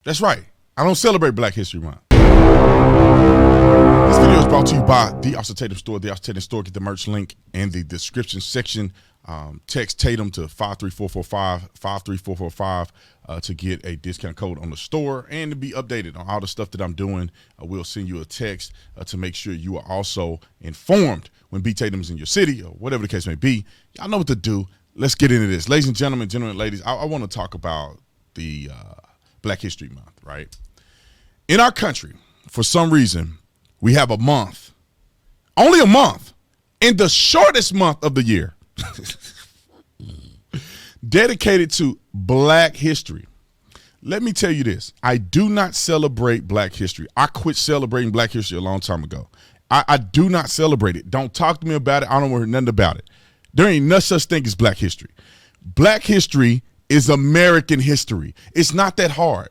That's right. I don't celebrate Black History Month. This video is brought to you by the Austin Tatum Store. The Austin Tatum Store. Get the merch link in the description section. Text Tatum to 53445 to get a discount code on the store and to be updated on all the stuff that I'm doing. We'll send you a text to make sure you are also informed when B Tatum's in your city or whatever the case may be. Y'all know what to do. Let's get into this. Ladies and gentlemen, ladies, I want to talk about the Black History Month, right? In our country, for some reason, we have a month, only a month, in the shortest month of the year, dedicated to Black history. Let me tell you this. I do not celebrate Black history. I quit celebrating Black history a long time ago. I do not celebrate it. Don't talk to me about it. I don't want to hear nothing about it. There ain't no such thing as Black history. Black history is American history. It's not that hard.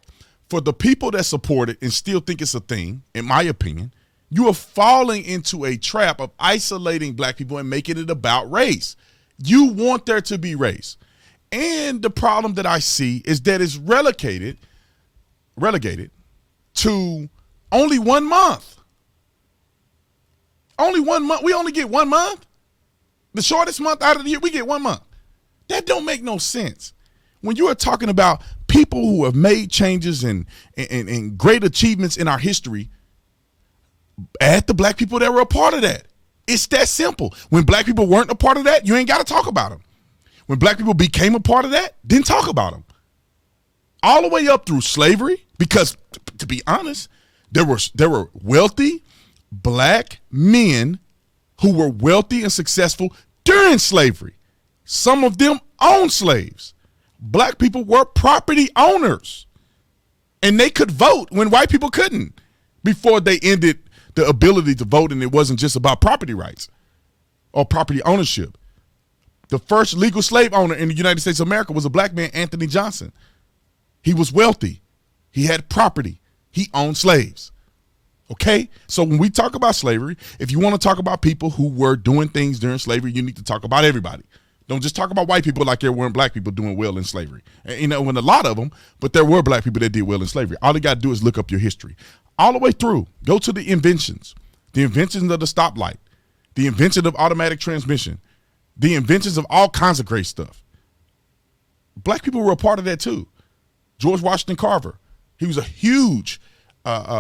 For the people that support it and still think it's a thing, in my opinion, you are falling into a trap of isolating Black people and making it about race. You want there to be race. And the problem that I see is that it's relegated to only 1 month. Only 1 month. We only get 1 month. The shortest month out of the year, we get 1 month. That don't make no sense. When you are talking about people who have made changes and great achievements in our history, add the Black people that were a part of that. It's that simple. When Black people weren't a part of that, you ain't got to talk about them. When Black people became a part of that, then talk about them. All the way up through slavery, because to be honest, there were wealthy Black men who were wealthy and successful during slavery. Some of them owned slaves. Black people were property owners, and they could vote when white people couldn't before they ended the ability to vote, and it wasn't just about property rights or property ownership. The first legal slave owner in the United States of America was a Black man, Anthony Johnson. He was wealthy. He had property. He owned slaves. Okay? So when we talk about slavery, if you want to talk about people who were doing things during slavery, you need to talk about everybody. Don't just talk about white people like there weren't Black people doing well in slavery. And, you know, and a lot of them, but there were Black people that did well in slavery. All you got to do is look up your history. All the way through. Go to the inventions of the stoplight, the invention of automatic transmission, the inventions of all kinds of great stuff. Black people were a part of that too. George Washington Carver, he was a huge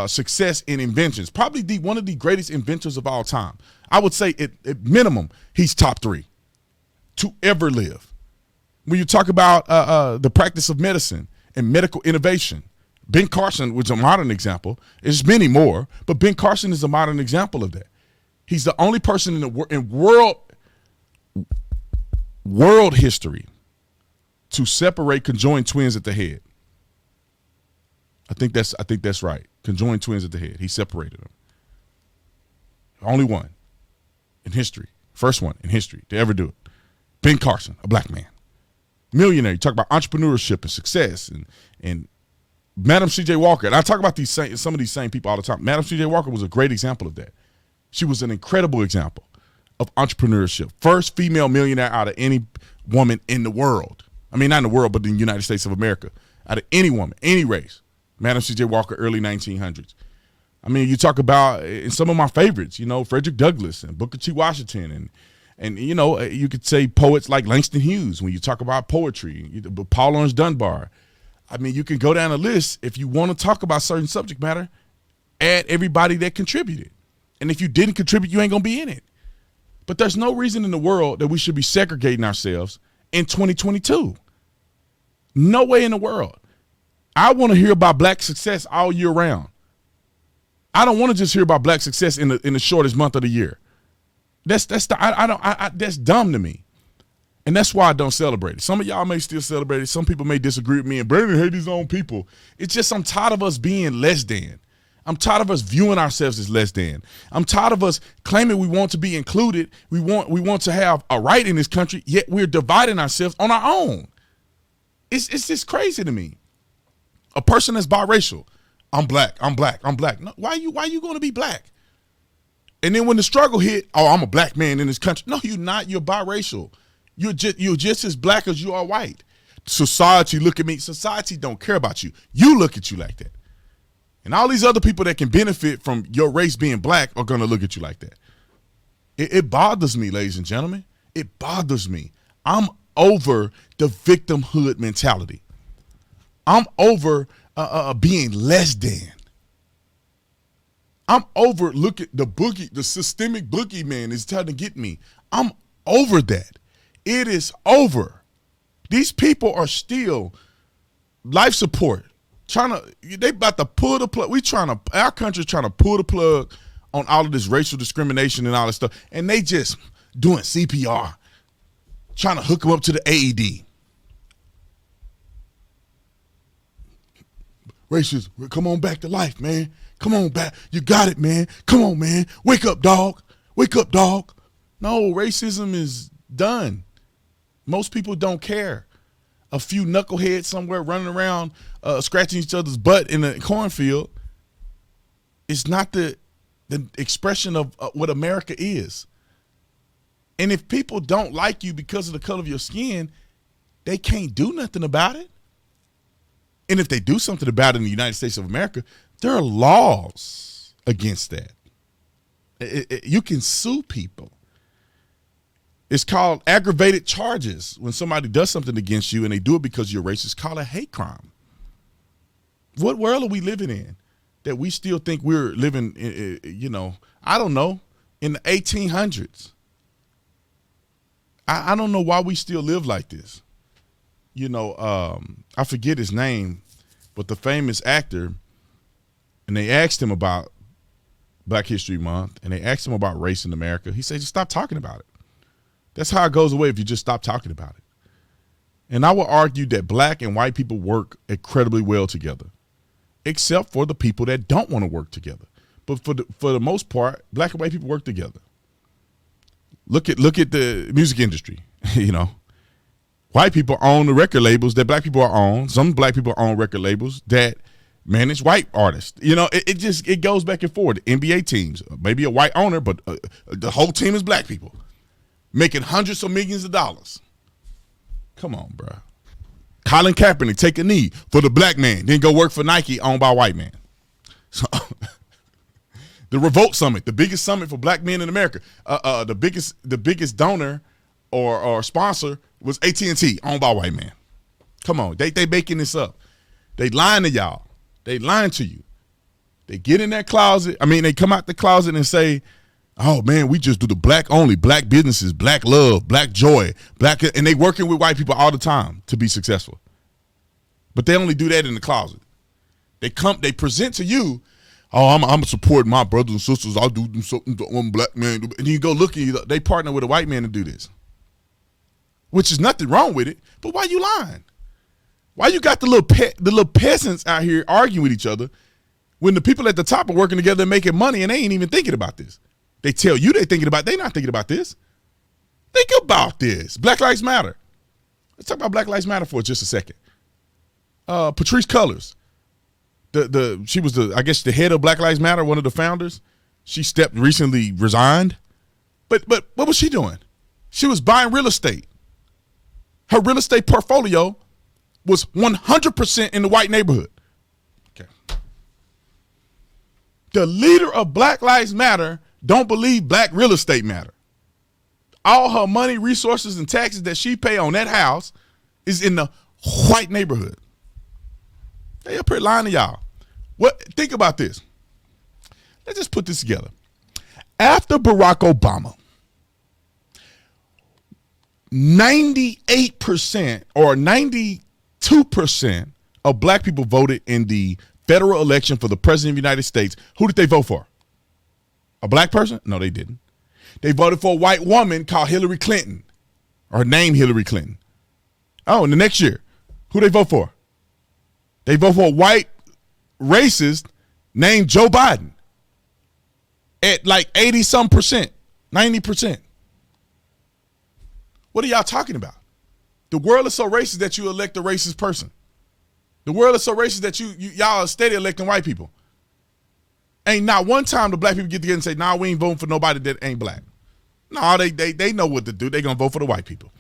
success in inventions, probably one of the greatest inventors of all time. I would say at minimum, he's top 3 to ever live. When you talk about the practice of medicine and medical innovation, Ben Carson was a modern example. There's many more, but Ben Carson is a modern example of that. He's the only person in world history to separate conjoined twins at the head. I think that's right. Conjoined twins at the head. He separated them. Only one in history. First one in history to ever do it. Ben Carson, a Black man. Millionaire. You talk about entrepreneurship and success and Madam C.J. Walker. And I talk about some of these same people all the time. Madam C.J. Walker was a great example of that. She was an incredible example of entrepreneurship. First female millionaire out of any woman in the world. I mean, not in the world, but in the United States of America. Out of any woman, any race. Madam C.J. Walker, early 1900s. I mean, you talk about in some of my favorites, you know, Frederick Douglass and Booker T. Washington and you know, you could say poets like Langston Hughes when you talk about poetry, Paul Laurence Dunbar. I mean, you can go down a list. If you want to talk about certain subject matter, add everybody that contributed. And if you didn't contribute, you ain't going to be in it. But there's no reason in the world that we should be segregating ourselves in 2022. No way in the world. I want to hear about Black success all year round. I don't want to just hear about Black success in the shortest month of the year. That's dumb to me. And that's why I don't celebrate it. Some of y'all may still celebrate it. Some people may disagree with me, and Brandon hate his own people. It's just I'm tired of us being less than. I'm tired of us viewing ourselves as less than. I'm tired of us claiming we want to be included. We want to have a right in this country, yet we're dividing ourselves on our own. It's just crazy to me. A person that's biracial, I'm black. No, why you going to be black? And then when the struggle hit, oh, I'm a black man in this country. No, you're not. You're biracial. You're just as black as you are white. society look at me. Society don't care about you. You look at you like that. And all these other people that can benefit from your race being black are going to look at you like that. It bothers me, ladies and gentlemen. It bothers me. I'm over the victimhood mentality. I'm over being less than. I'm over, look at the systemic boogeyman is trying to get me. I'm over that. It is over. These people are still life support. They about to pull the plug. Our country's trying to pull the plug on all of this racial discrimination and all this stuff. And they just doing CPR, trying to hook them up to the AED. Racism, come on back to life, man. Come on back. You got it, man. Come on, man. Wake up, dog. Wake up, dog. No, racism is done. Most people don't care. A few knuckleheads somewhere running around scratching each other's butt in a cornfield is not the expression of what America is. And if people don't like you because of the color of your skin, they can't do nothing about it. And if they do something about it in the United States of America, there are laws against that. You can sue people. It's called aggravated charges. When somebody does something against you and they do it because you're racist, call it a hate crime. What world are we living in that we still think we're living, I don't know, in the 1800s? I don't know why we still live like this. I forget his name, but the famous actor, and they asked him about Black History Month, and they asked him about race in America. He said, just stop talking about it. That's how it goes away if you just stop talking about it. And I will argue that black and white people work incredibly well together, except for the people that don't want to work together. But for the most part, black and white people work together. Look at the music industry. White people own the record labels that black people are on. Some black people own record labels that manage white artists. It goes back and forth. The NBA teams, maybe a white owner, but the whole team is black people making hundreds of millions of dollars. Come on, bro. Colin Kaepernick take a knee for the black man, then go work for Nike owned by a white man. So the Revolt Summit, the biggest summit for black men in America, the biggest donor or sponsor was AT&T, owned by a white man. Come on, they making this up. They lying to y'all. They lying to you. They get in that closet. They come out the closet and say, oh man, we just do the black only, black businesses, black love, black joy, and they working with white people all the time to be successful. But they only do that in the closet. They present to you, oh, I'm supporting my brothers and sisters. I'll do something to one black man. And you go look and they partner with a white man to do this. Which is nothing wrong with it, but why you lying? Why you got the little peasants out here arguing with each other when the people at the top are working together and making money and they ain't even thinking about this? They tell you they're not thinking about this. Think about this. Black Lives Matter. Let's talk about Black Lives Matter for just a second. Patrisse Cullors, she was the head of Black Lives Matter, one of the founders. She recently resigned. But what was she doing? She was buying real estate. Her real estate portfolio was 100% in the white neighborhood. Okay. The leader of Black Lives Matter don't believe black real estate matter. All her money, resources, and taxes that she pay on that house is in the white neighborhood. They up here lying to y'all. Think about this. Let's just put this together. After Barack Obama, 98% or 92% of black people voted in the federal election for the president of the United States. Who did they vote for? A black person? No, they didn't. They voted for a white woman called Hillary Clinton, or named Hillary Clinton. Oh, and the next year, who they vote for? They vote for a white racist named Joe Biden at like 80-some%, 90%. What are y'all talking about? The world is so racist that you elect a racist person. The world is so racist that y'all are steady electing white people. Ain't not one time the black people get together and say, nah, we ain't voting for nobody that ain't black. No, they know what to do. They gonna vote for the white people.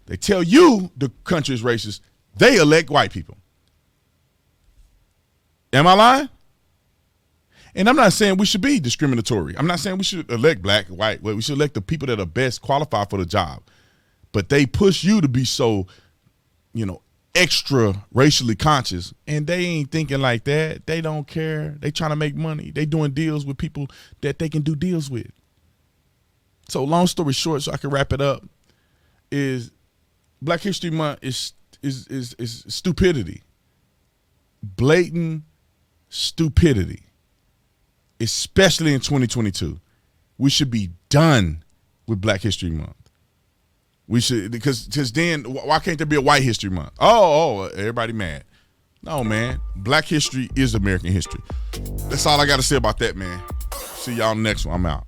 They tell you the country is racist. They elect white people. Am I lying? And I'm not saying we should be discriminatory. I'm not saying we should elect black, white. We should elect the people that are best qualified for the job. But they push you to be so, extra racially conscious, and they ain't thinking like that. They don't care. They trying to make money. They doing deals with people that they can do deals with. So long story short, so I can wrap it up, is Black History Month is stupidity. Blatant stupidity. Especially in 2022. We should be done with Black History Month. We should, because then why can't there be a White History Month? Oh, everybody mad. No, man. Black history is American history. That's all I got to say about that, man. See y'all next one. I'm out.